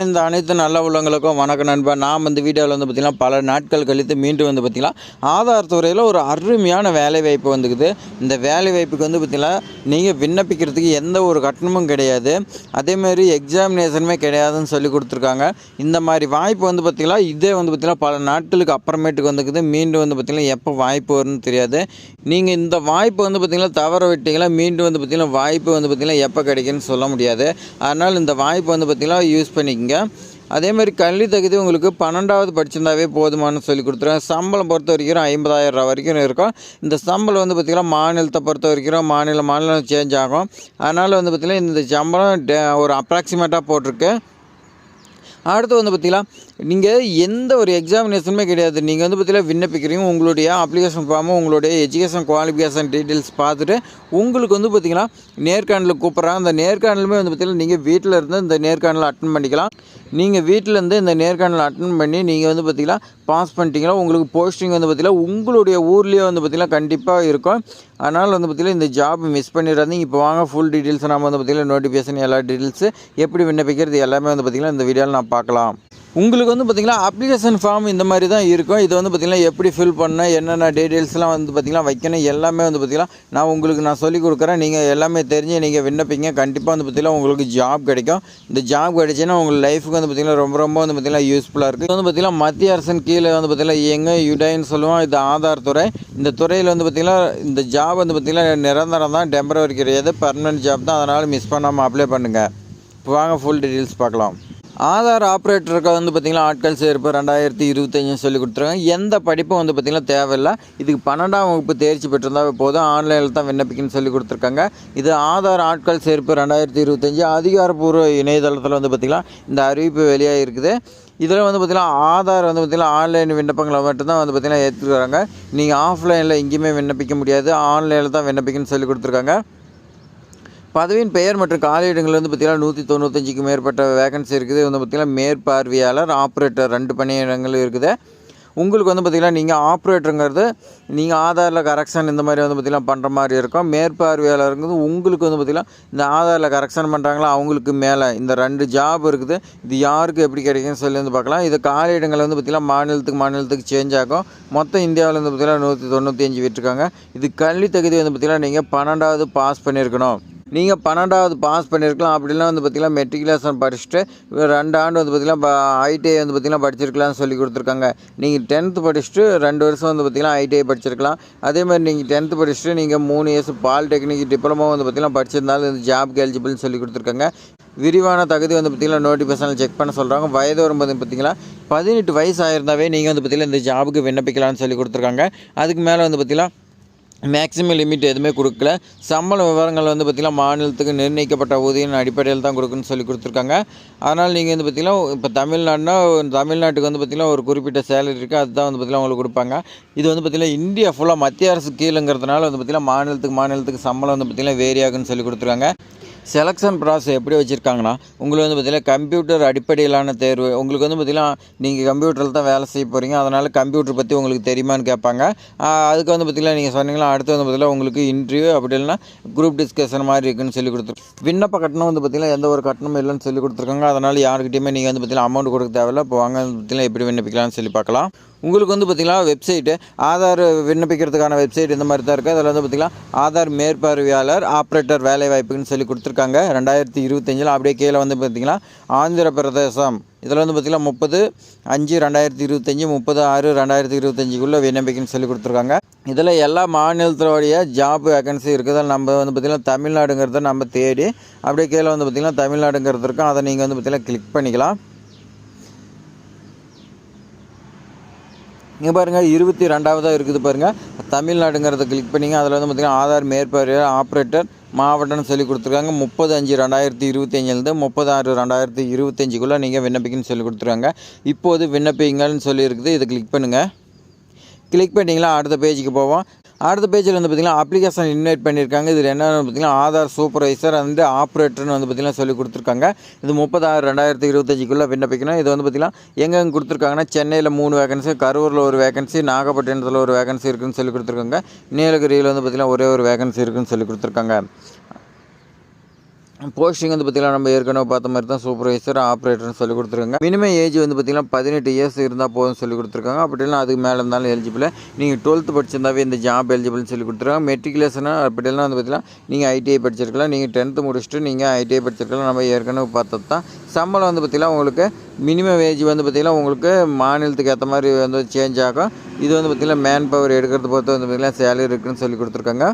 இந்த அனைத்து நல்ல உள்ளவங்களுக்கும் வணக்கம் நண்பா. நான் இந்த வீடியோவில் பார்த்திங்கன்னா பல நாட்கள் கழித்து மீண்டும் பார்த்திங்கன்னா ஆதார் துறையில் ஒரு அருமையான வேலைவாய்ப்பு வந்துக்குது. இந்த வேலைவாய்ப்புக்கு பார்த்திங்கன்னா நீங்கள் விண்ணப்பிக்கிறதுக்கு எந்த ஒரு கட்டணமும் கிடையாது, அதேமாதிரி எக்ஸாமினேஷனுமே கிடையாதுன்னு சொல்லி கொடுத்துருக்காங்க. இந்த மாதிரி வாய்ப்பு பார்த்திங்கன்னா இதே பார்த்திங்கன்னா பல நாட்களுக்கு அப்புறமேட்டுக்கு வந்துக்குது. மீண்டும் பார்த்திங்கன்னா எப்போ வாய்ப்பு வரும்னு தெரியாது. நீங்கள் இந்த வாய்ப்பு பார்த்திங்கன்னா தவற விட்டீங்களா, மீண்டும் பார்த்திங்கன்னா வாய்ப்பு பார்த்திங்கன்னா எப்போ கிடைக்குன்னு சொல்ல முடியாது. அதனால் இந்த வாய்ப்பு பார்த்திங்கன்னா யூஸ் பண்ணிக்கங்க. அதேமாதிரி கல்வி தகுதி உங்களுக்கு 12வது படிச்சிருந்தாவே போதுமானு சொல்லி கொடுத்துருவேன். சம்பளம் பொறுத்த வரைக்கும் 50,000 ரூபா வரைக்கும் இருக்கும். இந்த சம்பளம் பார்த்திங்கன்னா மாநிலத்தை பொறுத்த வரைக்கும் மாநிலம் சேஞ்ச் ஆகும். அதனால் பார்த்திங்கன்னா இந்த சம்பளம் ஒரு அப்ராக்சிமேட்டாக போட்டிருக்கு. அடுத்து பார்த்திங்கன்னா நீங்கள் எந்த ஒரு எக்ஸாமினேஷனுமே கிடையாது. நீங்கள் பார்த்திங்கன்னா விண்ணப்பிக்கிறீங்க, உங்களுடைய அப்ளிகேஷன் ஃபார்மு, உங்களுடைய எஜுகேஷன் குவாலிஃபிகேஷன் டீட்டெயில்ஸ் பார்த்துட்டு உங்களுக்கு பார்த்திங்கன்னா நேர்காணலுக்கு கூப்பிட்றாங்க. அந்த நேர்காணலுமே பார்த்திங்கன்னா நீங்கள் வீட்டில் இருந்து இந்த நேர்காணலை அட்டன் பண்ணிக்கலாம். நீங்கள் வீட்டிலேருந்து இந்த நேர்காணலை அட்டன் பண்ணி நீங்கள் பார்த்திங்கன்னா பாஸ் பண்ணிட்டீங்கன்னா உங்களுக்கு போஸ்டிங் பார்த்திங்கன்னா உங்களுடைய ஊர்லேயே பார்த்திங்கன்னா கண்டிப்பாக இருக்கும். அதனால் பார்த்திங்கன்னா இந்த ஜாப் மிஸ் பண்ணிடாதீங்க. இப்போ வாங்க ஃபுல் டீட்டெயில்ஸ் நம்ம பார்த்திங்கன்னா நோட்டிஃபிகேஷன் எல்லா டீட்டெயில்ஸு எப்படி விண்ணப்பிக்கிறது எல்லாமே பார்த்திங்கன்னா இந்த வீடியோவில் நான் பார்க்கலாம். உங்களுக்கு பார்த்திங்கன்னா அப்ளிகேஷன் ஃபார்ம் இந்த மாதிரி தான் இருக்கும். இது பார்த்திங்கன்னா எப்படி ஃபில் பண்ண, என்னென்ன டீட்டெயில்ஸ்லாம் பார்த்திங்கன்னா வைக்கணும் எல்லாமே பார்த்திங்கன்னா நான் சொல்லிக் கொடுக்குறேன். நீங்கள் எல்லாமே தெரிஞ்சு நீங்கள் விண்ணப்பிங்க. கண்டிப்பாக பார்த்திங்கன்னா உங்களுக்கு ஜாப் கிடைக்கும். இந்த ஜாப் கிடைச்சின்னா உங்களுக்கு லைஃபுக்கு பார்த்திங்கன்னா ரொம்ப பார்த்திங்கன்னா யூஸ்ஃபுல்லாக இருக்குது. இது பார்த்திங்கன்னா மத்திய அரசின் கீழே பார்த்திங்கன்னா யுடைன்னு சொல்லுவோம். இது ஆதார் துறை. இந்த துறையில் பார்த்திங்கன்னா இந்த ஜாப் பார்த்திங்கன்னா நிரந்தரம் தான், டெம்பரவரி கிடையாது, பர்மனெண்ட் ஜாப் தான். அதனால் மிஸ் பண்ணாமல் அப்ளை பண்ணுங்கள். இப்போ வாங்க ஃபுல் டீட்டெயில்ஸ் பார்க்கலாம். ஆதார் ஆப்ரேட்டருக்கு பார்த்திங்கன்னா ஆட்கள் சேர்ப்பு 2025 சொல்லி கொடுத்துருக்காங்க. எந்த படிப்பும் பார்த்திங்கன்னா தேவையில்லை. இதுக்கு 12ஆம் வகுப்பு தேர்ச்சி பெற்றிருந்தால் போதும். ஆன்லைனில் தான் விண்ணப்பிக்கணும்னு சொல்லி கொடுத்துருக்காங்க. இது ஆதார் ஆட்கள் சேர்ப்பு 2025 அதிகாரப்பூர்வ இணையதளத்தில் பார்த்திங்கன்னா இந்த அறிவிப்பு வெளியாக இருக்குது. இதில் பார்த்திங்கன்னா ஆதார் பார்த்திங்கன்னா ஆன்லைன் விண்ணப்பங்களை மட்டும்தான் பார்த்திங்கன்னா ஏற்றுக்கிறாங்க. நீங்கள் ஆஃப்லைனில் எங்கேயுமே விண்ணப்பிக்க முடியாது, ஆன்லைனில் தான் விண்ணப்பிக்கணும்னு சொல்லி கொடுத்துருக்காங்க. பதவியின் பெயர் மற்றும் காலியிடங்கள் பார்த்திங்கன்னா 195க்கு மேற்பட்ட வேகன்சி இருக்குது. பார்த்திங்கன்னா மேற்பார்வையாளர், ஆப்ரேட்டர் 2 பணியிடங்கள் இருக்குது. உங்களுக்கு பார்த்திங்கன்னா நீங்கள் ஆப்ரேட்டருங்கிறது நீங்கள் ஆதாரில் கரெக்ஷன் இந்த மாதிரி பார்த்திங்கன்னா பண்ணுற மாதிரி இருக்கும். மேற்பார்வையாளருங்கிறது உங்களுக்கு பார்த்திங்கன்னா இந்த ஆதாரில் கரெக்ஷன் பண்ணுறாங்களா அவங்களுக்கு மேலே இந்த 2 ஜாப் இருக்குது. இது யாருக்கு எப்படி கிடைக்குன்னு சொல்லி பார்க்கலாம். இது காலியிடங்கள் பார்த்திங்கன்னா மாநிலத்துக்கு சேஞ்ச் ஆகும். மொத்தம் இந்தியாவில் பார்த்திங்கன்னா 195 விட்டுருக்காங்க. இது கல்வி தகுதி பார்த்திங்கன்னா நீங்கள் 12வது பாஸ் பண்ணியிருக்கணும். நீங்கள் 12வது பாஸ் பண்ணியிருக்கலாம். அப்படிலாம் பார்த்திங்கன்னா மெட்ரிகுலேஷன் படிச்சுட்டு 2 ஆண்டு பார்த்திங்கன்னா ஐடிஐ பார்த்திங்கன்னா படிச்சிருக்கலாம்னு சொல்லி கொடுத்துருக்காங்க. நீங்கள் 10th படிச்சுட்டு 2 வருஷம் பார்த்திங்கன்னா ஐடிஐ படிச்சிருக்கலாம். அதேமாதிரி நீங்கள் 10th படிச்சுட்டு நீங்கள் 3 இயர்ஸ் பாலிடெக்னிக் டிப்ளமோ பார்த்திங்கன்னா படிச்சிருந்தாலும் இந்த ஜாப்க்கு எலிஜிபிள்னு சொல்லி கொடுத்துருக்காங்க. விரிவான தகுதி பார்த்திங்கன்னா நோட்டிஃபிகேஷனில் செக் பண்ண சொல்கிறாங்க. வயது வரும்போது பார்த்திங்கன்னா 18 வயசு ஆயிருந்தாவே நீங்கள் பார்த்திங்கன்னா இந்த ஜாபுக்கு விண்ணப்பிக்கலாம்னு சொல்லி கொடுத்துருக்காங்க. அதுக்கு மேலே பார்த்திங்கன்னா மேக்ஸிமம் லிமிட் எதுவுமே கொடுக்கல. சம்பள விவரங்கள் பார்த்திங்கன்னா மாநிலத்துக்கு நிர்ணயிக்கப்பட்ட ஊதியின் அடிப்படையில் தான் கொடுக்குன்னு சொல்லி கொடுத்துருக்காங்க. அதனால் நீங்கள் பார்த்திங்கன்னா இப்போ தமிழ்நாட்டுக்கு பார்த்திங்கன்னா ஒரு குறிப்பிட்ட சேலரி இருக்குது, அதுதான் பார்த்திங்கன்னா உங்களுக்கு கொடுப்பாங்க. இது பார்த்திங்கன்னா இந்தியா ஃபுல்லாக மத்திய அரசு கீழங்கிறதுனால பார்த்திங்கன்னா மாநிலத்துக்கு சம்பளம் பார்த்திங்கன்னா வேரி ஆகுன்னு சொல்லி கொடுத்துருக்காங்க. செலெக்ஷன் ப்ராசஸ் எப்படி வச்சுருக்காங்கன்னா உங்களுக்கு பார்த்திங்கன்னா கம்ப்யூட்டர் அடிப்படையிலான தேர்வு. உங்களுக்கு பார்த்திங்கன்னா நீங்கள் கம்ப்யூட்டரில் தான் வேலை செய்ய போகிறீங்க, அதனால் கம்ப்யூட்டர் பற்றி உங்களுக்கு தெரியுமான்னு கேட்பாங்க. அதுக்கு பார்த்திங்கன்னா நீங்கள் சொன்னீங்கன்னா அடுத்து பார்த்திங்கன்னா உங்களுக்கு இன்டர்வியூ அப்படி இல்லைன்னா குரூப் டிஸ்கஷன் மாதிரி இருக்குன்னு சொல்லி கொடுத்துருக்கோம். விண்ணப்ப கட்டணம் பார்த்திங்கன்னா எந்த ஒரு கட்டணமும் இல்லைன்னு சொல்லி கொடுத்துருக்காங்க. அதனால் யாருக்கிட்டையுமே நீங்கள் பார்த்திங்கன்னா அமௌண்ட் கொடுக்க தேவையில்லை. இப்போ வாங்க பார்த்திங்கன்னா எப்படி விண்ணப்பிக்கலாம்னு சொல்லி பார்க்கலாம். உங்களுக்கு பார்த்திங்கன்னா வெப்சைட்டு ஆதார் விண்ணப்பிக்கிறதுக்கான வெப்சைட் இந்த மாதிரி தான் இருக்குது. அதில் பார்த்திங்கன்னா ஆதார் மேற்பார்வையாளர் ஆப்ரேட்டர் வேலை வாய்ப்புன்னு சொல்லி கொடுத்துருக்காங்க 2025. அப்படியே கீழே பார்த்திங்கன்னா ஆந்திர பிரதேசம் இதில் பார்த்திங்கன்னா 30/5/2025 30/6/2025 விண்ணப்பிக்கன்னு சொல்லி கொடுத்துருக்காங்க. இதில் எல்லா மாநிலத்தோடைய ஜாப் வேகன்சி இருக்குது. அதில் நம்ம பார்த்திங்கன்னா தமிழ்நாடுங்கிறத நம்ம தேடி அப்படியே கீழே பார்த்திங்கன்னா தமிழ்நாடுங்கிறது இருக்கும். அதை நீங்கள் பார்த்திங்கன்னா கிளிக் பண்ணிக்கலாம். இங்கே பாருங்கள் 22வது இருக்குது பாருங்கள், தமிழ்நாடுங்கிறத கிளிக் பண்ணிங்க. அதில் பார்த்திங்கன்னா ஆதார் மேற்பார்வையாளர் ஆப்ரேட்டர் மாவட்டம்னு சொல்லி கொடுத்துருக்காங்க. 30/5/2025 30/6/2025 நீங்கள் விண்ணப்பிக்கன்னு சொல்லி கொடுத்துருக்காங்க. இப்போது விண்ணப்பிங்கள்னு சொல்லியிருக்குது. இதை கிளிக் பண்ணுங்கள். கிளிக் பண்ணிங்களா அடுத்த பேஜுக்கு போவோம். அடுத்த பேஜில் பார்த்திங்கன்னா அப்ளிகேஷன் இன்வைட் பண்ணியிருக்காங்க. இதில் என்னென்னு பார்த்திங்கன்னா ஆதார் சூப்பர்வைசர் அண்ட் ஆப்ரேட்டர்னு பார்த்திங்கன்னா சொல்லி கொடுத்துருக்காங்க. இது 30/6/2025 விண்ணப்பிக்கணும். இது பார்த்திங்கன்னா எங்கெங்கே கொடுத்துருக்காங்கன்னா சென்னையில் 3 வேகன்சி, கரூரில் 1 வேகன்சி, நாகப்பட்டினத்தில் 1 வேகன்சி இருக்குதுன்னு சொல்லி கொடுத்துருக்காங்க. நீலகிரியில் பார்த்திங்கன்னா ஒரே ஒரு வேகன்சி இருக்குதுன்னு சொல்லி கொடுத்துருக்காங்க. போஸ்டிங் வந்து பார்த்திங்கன்னா நம்ம ஏற்கனவே பார்த்த மாதிரி தான் சூப்பர்வைசர் ஆப்ரேட்டர்னு சொல்லி கொடுத்துருக்காங்க. மினிமம் ஏஜ் வந்து பார்த்திங்கன்னா 18 இயர்ஸ் இருந்தால் போதும் சொல்லி கொடுத்துருக்காங்க. அப்படி இல்லைனா அதுக்கு மேலே இருந்தாலும் எலிஜிபிள். நீங்கள் 12th படிச்சிருந்தாவே இந்த ஜாப் எலிஜிபிள்னு சொல்லி கொடுத்துருக்காங்க. மெட்ரிகுலேஷனாக அப்படி இல்லைனா வந்து பார்த்திங்கன்னா நீங்கள் ஐடிஐ படிச்சிருக்கலாம். நீங்கள் 10th முடிச்சுட்டு நீங்கள் ஐடிஐ படிச்சிருக்கலாம். நம்ம ஏற்கனவே பார்த்தது தான். சம்பளம் வந்து பார்த்திங்கன்னா உங்களுக்கு மினிமம் ஏஜ் வந்து பார்த்திங்கன்னா உங்களுக்கு மாநிலத்துக்கு ஏற்ற மாதிரி வந்து சேஞ்ச் ஆகும். இது வந்து பார்த்திங்கன்னா மேன் பவர் எடுக்கிறது பொறுத்து வந்து பார்த்திங்கன்னா சேலரி இருக்குதுன்னு சொல்லி கொடுத்துருக்காங்க.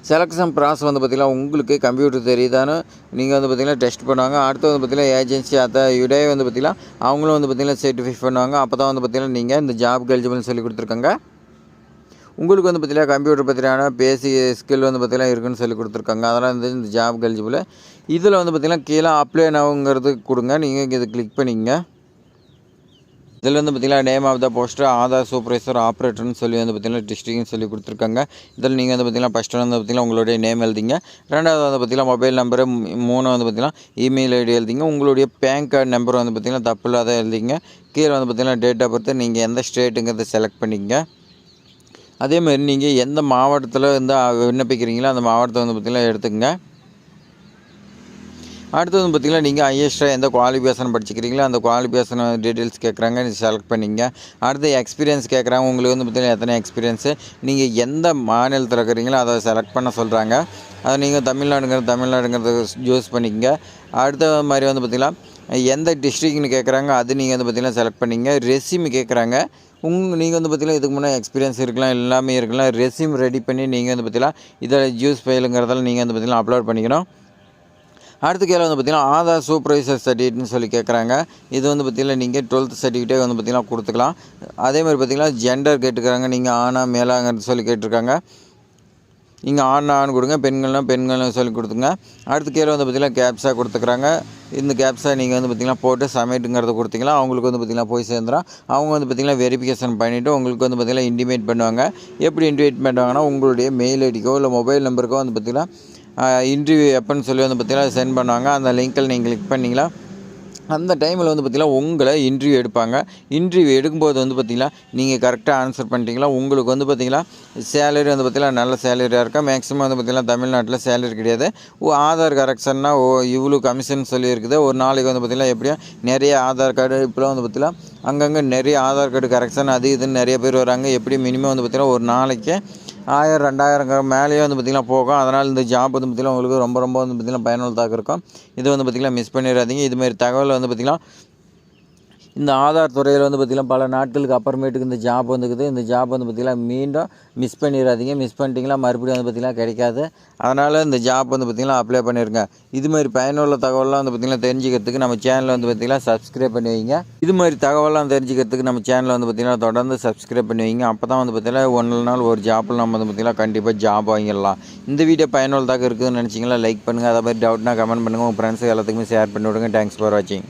செலெக்ஷன் ப்ராசஸ் வந்து பார்த்திங்கன்னா உங்களுக்கு கம்ப்யூட்டர் தெரியுதான்னு நீங்கள் வந்து பார்த்திங்கன்னா டெஸ்ட் பண்ணுவாங்க. அடுத்து வந்து பார்த்திங்கன்னா ஏஜென்சி யுடே வந்து பார்த்திங்கன்னா அவங்களும் வந்து பார்த்திங்கன்னா சர்டிஃபை பண்ணுவாங்க. அப்போ தான் வந்து பார்த்திங்கன்னா நீங்கள் இந்த ஜாப்க்கு எலிஜிபிள்னு சொல்லி கொடுத்துருக்காங்க. உங்களுக்கு வந்து பார்த்திங்கன்னா கம்ப்யூட்டர் பற்றியான பேசிக் ஸ்கில் வந்து பார்த்திங்கன்னா இருக்குதுன்னு சொல்லி கொடுத்துருக்காங்க. அதெல்லாம் வந்து இந்த ஜாப்க்கு எலிஜிபிள். இதில் வந்து பார்த்திங்கன்னா கீழே அப்ளை நவுங்கிறது கொடுங்க. நீங்கள் இதை கிளிக் பண்ணிங்க. இதில் வந்து பார்த்திங்கன்னா name of the poster Aadhaar supervisor ஆப்ரேட்டர்னு சொல்லி வந்து பார்த்திங்கன்னா டிஸ்ட்ரிக்ட்னு சொல்லி கொடுத்துருக்காங்க. இதில் நீங்கள் வந்து பார்த்திங்கன்னா ஃபஸ்ட்டு வந்து பார்த்திங்கன்னா உங்களுடைய நேம் எழுதிங்க. ரெண்டாவது வந்து பார்த்திங்கன்னா மொபைல் நம்பரு, 3 வந்து பார்த்திங்கன்னா இமெயில் ஐடி எழுதிங்க. உங்களுடைய பேன் கார்டு நம்பர் வந்து பார்த்திங்கன்னா தப்பு இல்லாத எழுதிங்க. கீழே வந்து பார்த்திங்கன்னா டேட் ஆஃப் பர்த் நீங்கள் எந்த ஸ்டேட்டுங்கிறத செலக்ட் பண்ணிங்க. அதேமாதிரி நீங்கள் எந்த மாவட்டத்தில் வந்து விண்ணப்பிக்கிறீங்களோ அந்த மாவட்டத்தை வந்து பார்த்திங்கன்னா எடுத்துக்கங்க. அடுத்து வந்து பார்த்திங்கன்னா நீங்கள் ஹையஸ்ட்டாக எந்த குவாலிஃபிகேஷன் படிச்சிக்கிறீங்களோ அந்த குவாலிஃபிகேஷன் டீட்டெயில்ஸ் கேட்குறாங்க, நீங்கள் செலக்ட் பண்ணிங்க. அடுத்து எக்ஸ்பீரியன்ஸ் கேட்குறாங்க. உங்களுக்கு வந்து பார்த்திங்கன்னா எத்தனை எக்ஸ்பீரியன்ஸு, நீங்கள் எந்த மாநிலத்தில் இருக்கிறீங்களோ அதை செலக்ட் பண்ண சொல்கிறாங்க. அதை நீங்கள் தமிழ்நாடுங்கிறத சூஸ் பண்ணிக்கங்க. அடுத்த மாதிரி வந்து பார்த்திங்கன்னா எந்த டிஸ்ட்ரிக்ட்னு கேட்குறாங்க, அது நீங்கள் வந்து பார்த்திங்கன்னா செலக்ட் பண்ணிங்க. ரெஸ்யூம் கேட்குறாங்க. நீங்கள் வந்து பார்த்திங்கன்னா இதுக்கு முன்னே எக்ஸ்பீரியன்ஸ் இருக்கலாம், எல்லாமே இருக்கலாம். ரெஸ்யூம் ரெடி பண்ணி நீங்கள் வந்து பார்த்திங்கன்னா இதில் ஜூஸ் ஃபைலுங்கிறதால நீங்கள் வந்து பார்த்திங்கன்னா அப்லோட் பண்ணிக்கணும். அடுத்த கேள்வி வந்து பார்த்திங்கன்னா ஆதார் சூப்பர்வைசர் சர்டிஃபிகேட்னு சொல்லி கேட்குறாங்க. இது வந்து பார்த்திங்கன்னா நீங்கள் 12th சர்டிஃபிகேட்டே வந்து பார்த்திங்கன்னா கொடுத்துக்கலாம். அதேமாதிரி பார்த்திங்கன்னா ஜெண்டர் கேட்டுக்கிறாங்க. நீங்கள் ஆணா மேலாங்கிறது சொல்லி கேட்டிருக்காங்க. நீங்கள் ஆண் கொடுங்க, பெண்கள்னு சொல்லி கொடுத்துங்க. அடுத்த கேள்வி வந்து பார்த்திங்கன்னா கேப்ஸாக கொடுத்துக்கிறாங்க. இந்த கேப்ஸாக நீங்கள் வந்து பார்த்திங்கன்னா போட்டு சப்மிட்டுங்கிறத கொடுத்தீங்களா அவங்களுக்கு வந்து பார்த்திங்கன்னா போய் சேர்ந்துடும். அவங்க வந்து பார்த்திங்கன்னா வெரிஃபிகேஷன் பண்ணிவிட்டு உங்களுக்கு வந்து பார்த்திங்கன்னா இன்டிமேட் பண்ணுவாங்க. எப்படி இன்டிமேட் பண்ணுவாங்கன்னா உங்களுடைய மெயில் ஐடிக்கோ இல்லை மொபைல் நம்பருக்கோ வந்து பார்த்திங்கன்னா இன்டர்வியூ எப்போன்னு சொல்லி வந்து பார்த்திங்கன்னா சென்ட் பண்ணுவாங்க. அந்த லிங்க்கில் நீங்கள் கிளிக் பண்ணிங்களா அந்த டைமில் வந்து பார்த்திங்கன்னா உங்களை இன்டர்வியூ எடுப்பாங்க. இன்டர்வியூ எடுக்கும்போது வந்து பார்த்திங்கன்னா நீங்கள் கரெக்டாக ஆன்சர் பண்ணிட்டீங்களா உங்களுக்கு வந்து பார்த்திங்கன்னா சேலரி வந்து பார்த்திங்கன்னா நல்ல சேலரியாக இருக்கா. மேக்ஸிமம் வந்து பார்த்திங்கன்னா தமிழ்நாட்டில் சேலரி கிடையாது. ஆதார் கரெக்ஷன்னா இவ்வளோ கமிஷன் சொல்லி இருக்குது. ஒரு நாளைக்கு வந்து பார்த்திங்கன்னா எப்படியும் நிறைய ஆதார் கார்டு இப்போலாம் வந்து பார்த்திங்கன்னா அங்கங்கே நிறைய ஆதார் கார்டு கரெக்ஷன் அது இதுன்னு நிறைய பேர் வராங்க. எப்படி மினிமம் வந்து பார்த்திங்கன்னா ஒரு நாளைக்கு 1000 2000 மேலேயே வந்து பார்த்திங்கன்னா போகும். அதனால் இந்த ஜாப் வந்து பார்த்திங்கன்னா உங்களுக்கு ரொம்ப வந்து பார்த்திங்கன்னா பயனுள்ளதாக இருக்கும். இது வந்து பார்த்திங்கன்னா மிஸ் பண்ணிடாதீங்க. இதுமாதிரி தகவல் வந்து பார்த்திங்கன்னா இந்த ஆதார் துறையில் வந்து பார்த்திங்கன்னா பல நாட்களுக்கு அப்புறமேட்டுக்கு இந்த ஜாப் வந்துக்குது. இந்த ஜாப் வந்து பார்த்திங்கன்னா மீண்டும் மிஸ் பண்ணிடாதீங்க. மிஸ் பண்ணிட்டீங்களா மறுபடியும் வந்து பார்த்திங்கன்னா கிடைக்காது. அதனால் இந்த ஜாப் வந்து பார்த்திங்கன்னா அப்ளை பண்ணிடுங்க. இதுமாதிரி பயனுள்ள தகவலாம் வந்து பார்த்திங்கன்னா தெரிஞ்சுக்கிறதுக்கு நம்ம சேனலை வந்து பார்த்திங்கன்னா சப்ஸ்கிரைப் பண்ணி வைங்க. இது மாதிரி தகவலாம் தெரிஞ்சுக்கிறதுக்கு நம்ம சேனலை வந்து பார்த்திங்கன்னா தொடர்ந்து சப்ஸ்கிரைப் பண்ணி வைங்க. அப்போ தான் வந்து பார்த்திங்கன்னா ஒரு நாள் ஒரு ஜாப்பில் நம்ம வந்து பார்த்திங்கன்னா கண்டிப்பாக ஜாப் வாங்கிடலாம். இந்த வீடியோ பயனுள்ளதாக இருக்குதுன்னு நினச்சிங்களா லைக் பண்ணுங்கள். அதை மாதிரி டவுட்னா கமெண்ட் பண்ணுங்கள். உங்கள் ஃப்ரெண்ட்ஸுக்கு எல்லாத்துக்குமே ஷேர் பண்ணி விடுங்க. தேங்க்ஸ் ஃபார் வாட்சிங்.